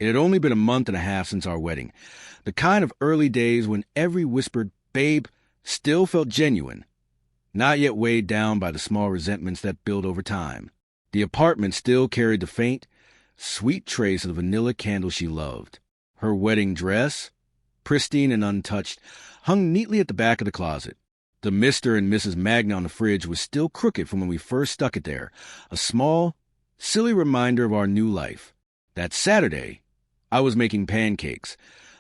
It had only been a month and a half since our wedding, the kind of early days when every whispered "babe" still felt genuine, not yet weighed down by the small resentments that build over time. The apartment still carried the faint, sweet trace of the vanilla candle she loved. Her wedding dress, pristine and untouched, hung neatly at the back of the closet. The Mr. and Mrs. Magna on the fridge was still crooked from when we first stuck it there, a small, silly reminder of our new life. That Saturday, I was making pancakes,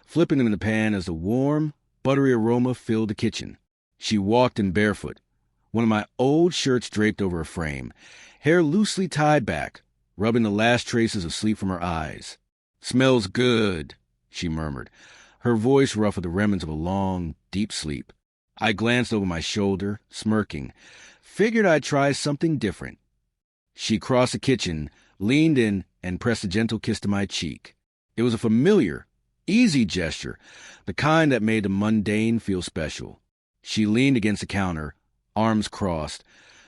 flipping them in the pan as the warm, buttery aroma filled the kitchen. She walked in barefoot, one of my old shirts draped over a frame, hair loosely tied back, rubbing the last traces of sleep from her eyes. "Smells good," she murmured, her voice rough with the remnants of a long, deep sleep. I glanced over my shoulder, smirking, figured I'd try something different. She crossed the kitchen, leaned in, and pressed a gentle kiss to my cheek. It was a familiar, easy gesture, the kind that made the mundane feel special. She leaned against the counter, arms crossed,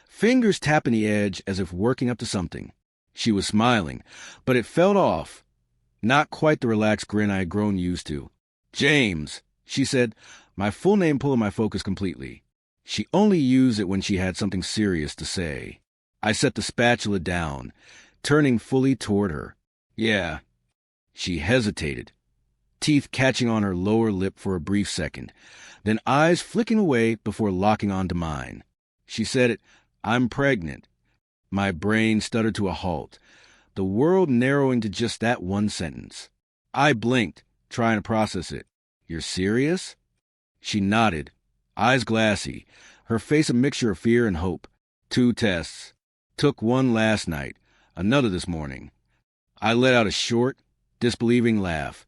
fingers tapping the edge as if working up to something. She was smiling, but it felt off, not quite the relaxed grin I had grown used to. "James," she said, my full name pulling my focus completely. She only used it when she had something serious to say. I set the spatula down, turning fully toward her. "Yeah." She hesitated, teeth catching on her lower lip for a brief second, then eyes flicking away before locking onto mine. She said it, "I'm pregnant." My brain stuttered to a halt, the world narrowing to just that one sentence. I blinked, trying to process it. "You're serious?" She nodded, eyes glassy, her face a mixture of fear and hope. "2 tests. Took one last night, another this morning." I let out a short, disbelieving laugh,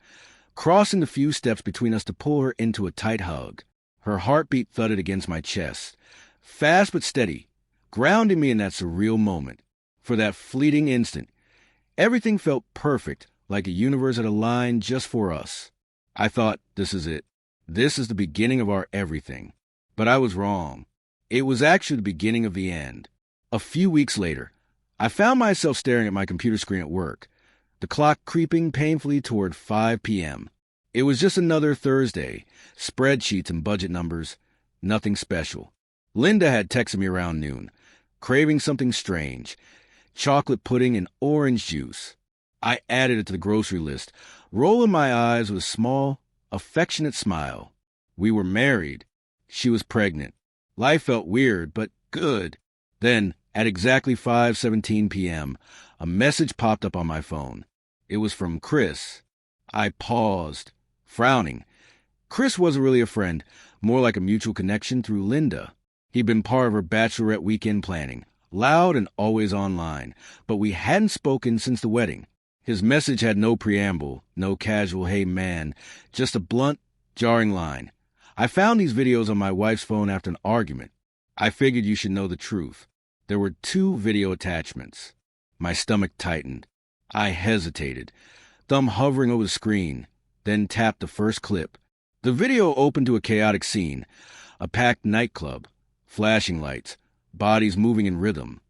crossing the few steps between us to pull her into a tight hug. Her heartbeat thudded against my chest, fast but steady, grounding me in that surreal moment. For that fleeting instant, everything felt perfect, like a universe had aligned just for us. I thought, this is it. This is the beginning of our everything. But I was wrong. It was actually the beginning of the end. A few weeks later, I found myself staring at my computer screen at work, the clock creeping painfully toward 5 p.m. It was just another Thursday, spreadsheets and budget numbers, nothing special. Linda had texted me around noon, craving something strange, chocolate pudding and orange juice. I added it to the grocery list, rolling my eyes with a small, affectionate smile. We were married. She was pregnant. Life felt weird, but good. Then, at exactly 5:17 p.m., a message popped up on my phone. It was from Chris. I paused, frowning. Chris wasn't really a friend, more like a mutual connection through Linda. He'd been part of her Bachelorette weekend planning, loud and always online, but we hadn't spoken since the wedding. His message had no preamble, no casual "hey man," just a blunt, jarring line. "I found these videos on my wife's phone after an argument. I figured you should know the truth." There were 2 video attachments. My stomach tightened. I hesitated, thumb hovering over the screen, then tapped the first clip. The video opened to a chaotic scene, a packed nightclub, flashing lights, bodies moving in rhythm,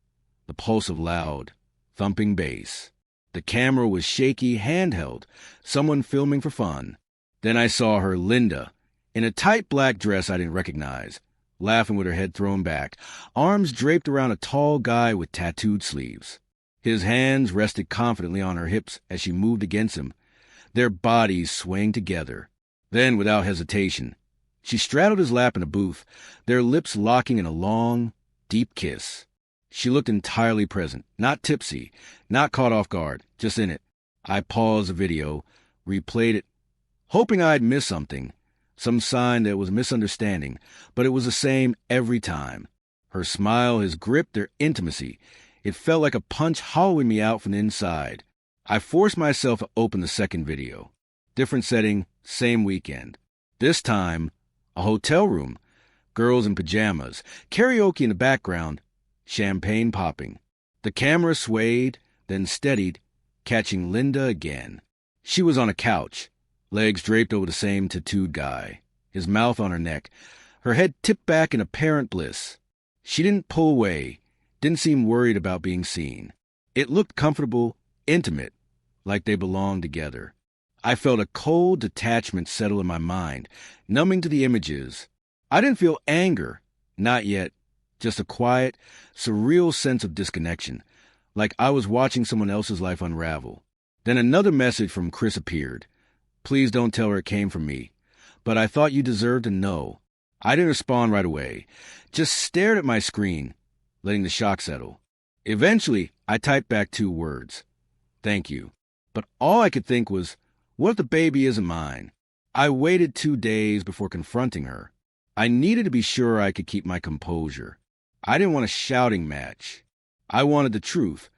the pulse of loud, thumping bass. The camera was shaky, handheld, someone filming for fun. Then I saw her, Linda, in a tight black dress I didn't recognize, laughing with her head thrown back, arms draped around a tall guy with tattooed sleeves. His hands rested confidently on her hips as she moved against him, their bodies swaying together. Then, without hesitation, she straddled his lap in a booth, their lips locking in a long, deep kiss. She looked entirely present, not tipsy, not caught off guard, just in it. I paused the video, replayed it, hoping I'd miss something, some sign that it was a misunderstanding, but it was the same every time. Her smile, his grip, their intimacy. It felt like a punch hollowing me out from the inside. I forced myself to open the second video. Different setting, same weekend. This time, a hotel room, girls in pajamas, karaoke in the background, champagne popping. The camera swayed, then steadied, catching Linda again. She was on a couch, legs draped over the same tattooed guy, his mouth on her neck, her head tipped back in apparent bliss. She didn't pull away, didn't seem worried about being seen. It looked comfortable, intimate, like they belonged together. I felt a cold detachment settle in my mind, numbing to the images. I didn't feel anger, not yet, just a quiet, surreal sense of disconnection, like I was watching someone else's life unravel. Then another message from Chris appeared. Please don't tell her it came from me, but I thought you deserved to know. I didn't respond right away, just stared at my screen, letting the shock settle. Eventually, I typed back 2 words. Thank you. But all I could think was, what if the baby isn't mine? I waited 2 days before confronting her. I needed to be sure I could keep my composure. I didn't want a shouting match. I wanted the truth,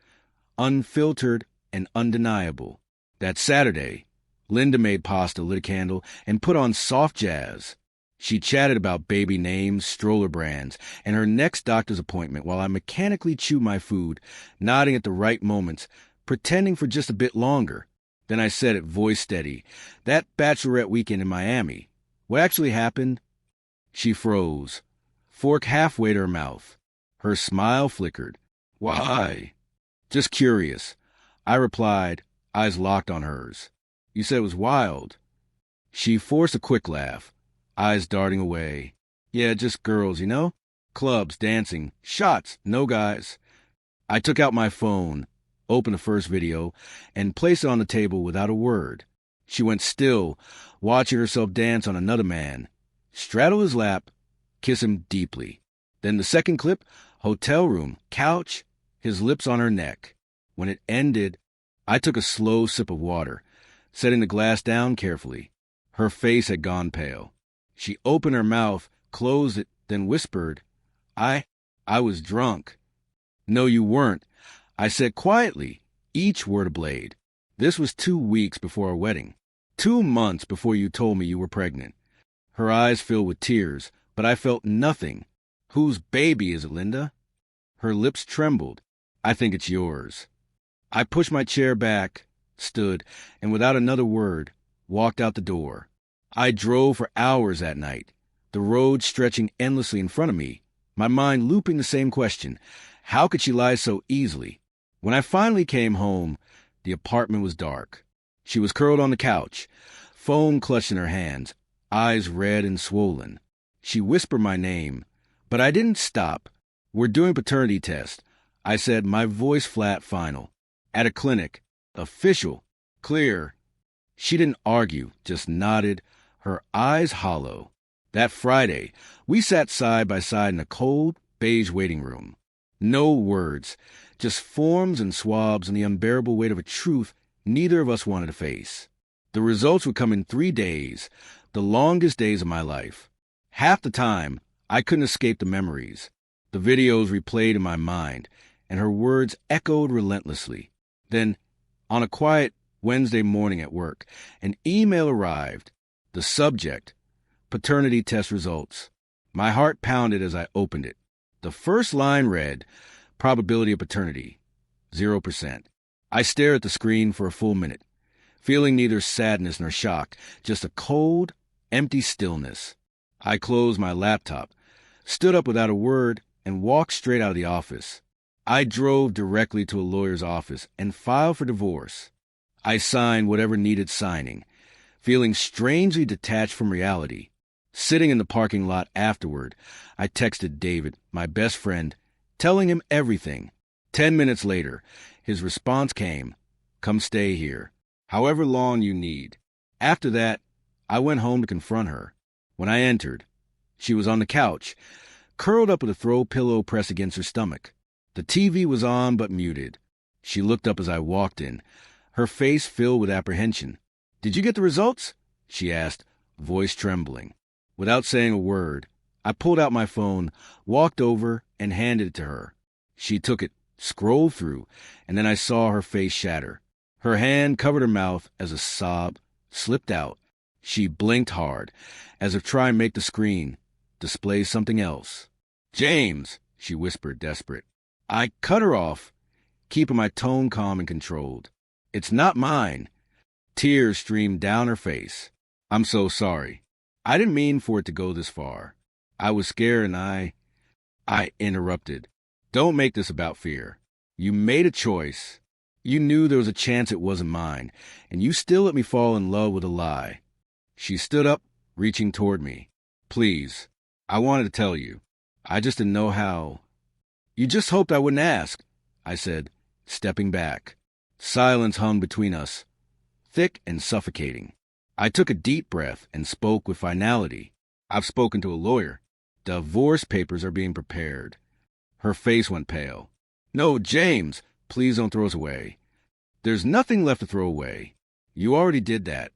unfiltered and undeniable. That Saturday, Linda made pasta, lit a candle, and put on soft jazz. She chatted about baby names, stroller brands, and her next doctor's appointment while I mechanically chewed my food, nodding at the right moments, pretending for just a bit longer. Then I said it, voice steady, that Bachelorette weekend in Miami. What actually happened? She froze, fork halfway to her mouth. Her smile flickered. Why? Just curious. I replied, eyes locked on hers. You said it was wild. She forced a quick laugh, eyes darting away. Yeah, just girls, you know? Clubs, dancing, shots, no guys. I took out my phone, opened the first video, and placed it on the table without a word. She went still, watching herself dance on another man. Straddle his lap, kiss him deeply. Then the second clip, hotel room, couch, his lips on her neck. When it ended, I took a slow sip of water, setting the glass down carefully. Her face had gone pale. She opened her mouth, closed it, then whispered, I was drunk. No, you weren't. I said quietly, each word a blade. This was 2 weeks before our wedding. 2 months before you told me you were pregnant. Her eyes filled with tears, but I felt nothing. Whose baby is it, Linda? Her lips trembled. I think it's yours. I pushed my chair back, stood, and without another word, walked out the door. I drove for hours that night, the road stretching endlessly in front of me, my mind looping the same question. How could she lie so easily? When I finally came home, the apartment was dark. She was curled on the couch, phone clutched in her hands, eyes red and swollen. She whispered my name, but I didn't stop. We're doing paternity test. I said, my voice flat, final. At a clinic. Official. Clear. She didn't argue, just nodded, her eyes hollow. That Friday, we sat side by side in a cold, beige waiting room. No words, just forms and swabs and the unbearable weight of a truth neither of us wanted to face. The results would come in 3 days, the longest days of my life. Half the time, I couldn't escape the memories. The videos replayed in my mind, and her words echoed relentlessly. Then, on a quiet Wednesday morning at work, an email arrived. The subject, paternity test results. My heart pounded as I opened it. The first line read, probability of paternity, 0%. I stared at the screen for a full minute, feeling neither sadness nor shock, just a cold, empty stillness. I closed my laptop, stood up without a word, and walked straight out of the office. I drove directly to a lawyer's office and filed for divorce. I signed whatever needed signing, feeling strangely detached from reality. Sitting in the parking lot afterward, I texted David, my best friend, telling him everything. 10 minutes later, his response came, come stay here, however long you need. After that, I went home to confront her. When I entered, she was on the couch, curled up with a throw pillow pressed against her stomach. The TV was on but muted. She looked up as I walked in, her face filled with apprehension. Did you get the results? She asked, voice trembling. Without saying a word, I pulled out my phone, walked over, and handed it to her. She took it, scrolled through, and then I saw her face shatter. Her hand covered her mouth as a sob slipped out. She blinked hard, as if trying to make the screen display something else. James, she whispered, desperate. I cut her off, keeping my tone calm and controlled. It's not mine. Tears streamed down her face. I'm so sorry. I didn't mean for it to go this far. I was scared and I interrupted. Don't make this about fear. You made a choice. You knew there was a chance it wasn't mine, and you still let me fall in love with a lie. She stood up, reaching toward me. Please, I wanted to tell you. I just didn't know how. You just hoped I wouldn't ask, I said, stepping back. Silence hung between us, thick and suffocating. I took a deep breath and spoke with finality. I've spoken to a lawyer. Divorce papers are being prepared. Her face went pale. No, James, please don't throw us away. There's nothing left to throw away. You already did that.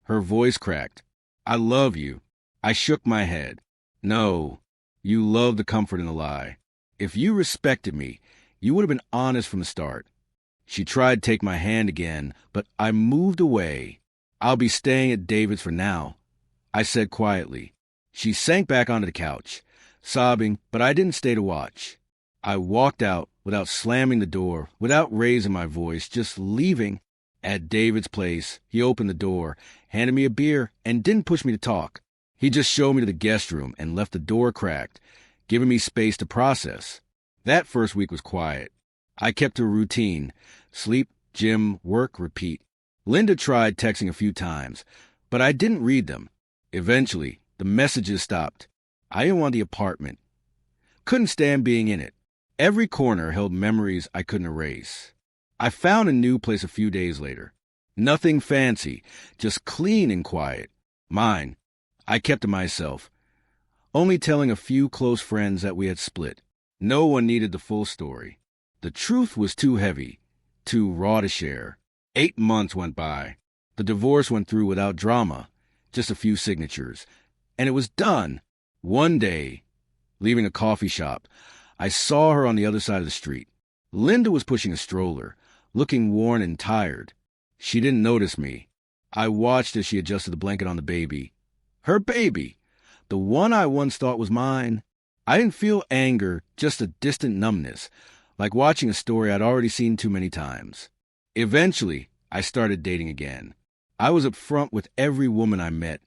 Her voice cracked. I love you. I shook my head. No, you love the comfort in a lie. If you respected me, you would have been honest from the start. She tried to take my hand again, but I moved away. I'll be staying at David's for now, I said quietly. She sank back onto the couch, sobbing, but I didn't stay to watch. I walked out without slamming the door, without raising my voice, just leaving. At David's place, he opened the door, handed me a beer, and didn't push me to talk. He just showed me to the guest room and left the door cracked, giving me space to process. That first week was quiet. I kept to a routine: sleep, gym, work, repeat. Linda tried texting a few times, but I didn't read them. Eventually, the messages stopped. I didn't want the apartment. Couldn't stand being in it. Every corner held memories I couldn't erase. I found a new place a few days later. Nothing fancy, just clean and quiet. Mine. I kept to myself, only telling a few close friends that we had split. No one needed the full story. The truth was too heavy, too raw to share. 8 months went by. The divorce went through without drama, just a few signatures. And it was done. One day, leaving a coffee shop, I saw her on the other side of the street. Linda was pushing a stroller, looking worn and tired. She didn't notice me. I watched as she adjusted the blanket on the baby. Her baby! The one I once thought was mine. I didn't feel anger, just a distant numbness, like watching a story I'd already seen too many times. Eventually, I started dating again. I was upfront with every woman I met.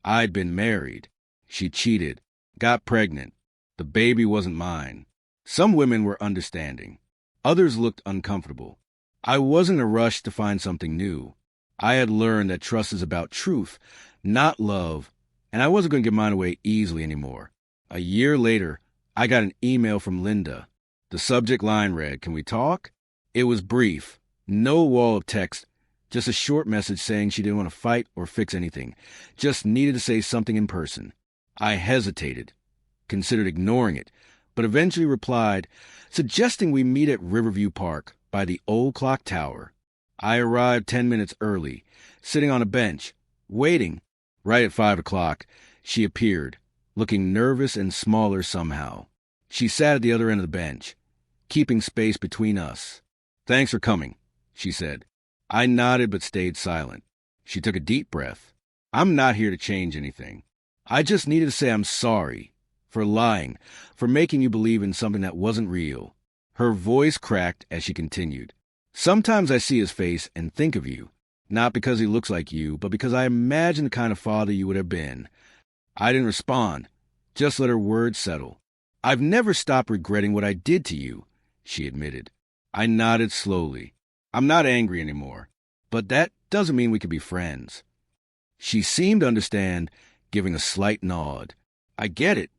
I'd been married. She cheated, got pregnant. The baby wasn't mine. Some women were understanding. Others looked uncomfortable. I wasn't in a rush to find something new. I had learned that trust is about truth, not love, and I wasn't going to give mine away easily anymore. A year later, I got an email from Linda. The subject line read, "Can we talk?" It was brief, no wall of text, just a short message saying she didn't want to fight or fix anything, just needed to say something in person. I hesitated, considered ignoring it, but eventually replied, suggesting we meet at Riverview Park by the old clock tower. I arrived 10 minutes early, sitting on a bench, waiting. Right at 5 o'clock, she appeared, looking nervous and smaller somehow. She sat at the other end of the bench, keeping space between us. "Thanks for coming," she said. I nodded but stayed silent. She took a deep breath. "I'm not here to change anything. I just needed to say I'm sorry. For lying, for making you believe in something that wasn't real." Her voice cracked as she continued. "Sometimes I see his face and think of you, not because he looks like you, but because I imagine the kind of father you would have been." I didn't respond, just let her words settle. "I've never stopped regretting what I did to you," she admitted. I nodded slowly. "I'm not angry anymore, but that doesn't mean we could be friends." She seemed to understand, giving a slight nod. "I get it."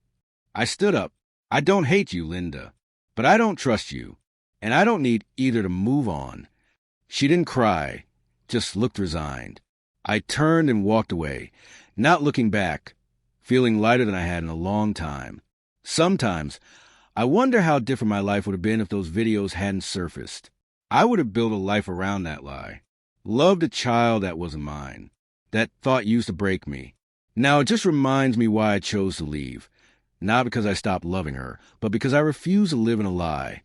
I stood up. "I don't hate you, Linda, but I don't trust you, and I don't need either to move on." She didn't cry, just looked resigned. I turned and walked away, not looking back, feeling lighter than I had in a long time. Sometimes, I wonder how different my life would have been if those videos hadn't surfaced. I would have built a life around that lie. Loved a child that wasn't mine. That thought used to break me. Now it just reminds me why I chose to leave. Not because I stopped loving her, but because I refuse to live in a lie.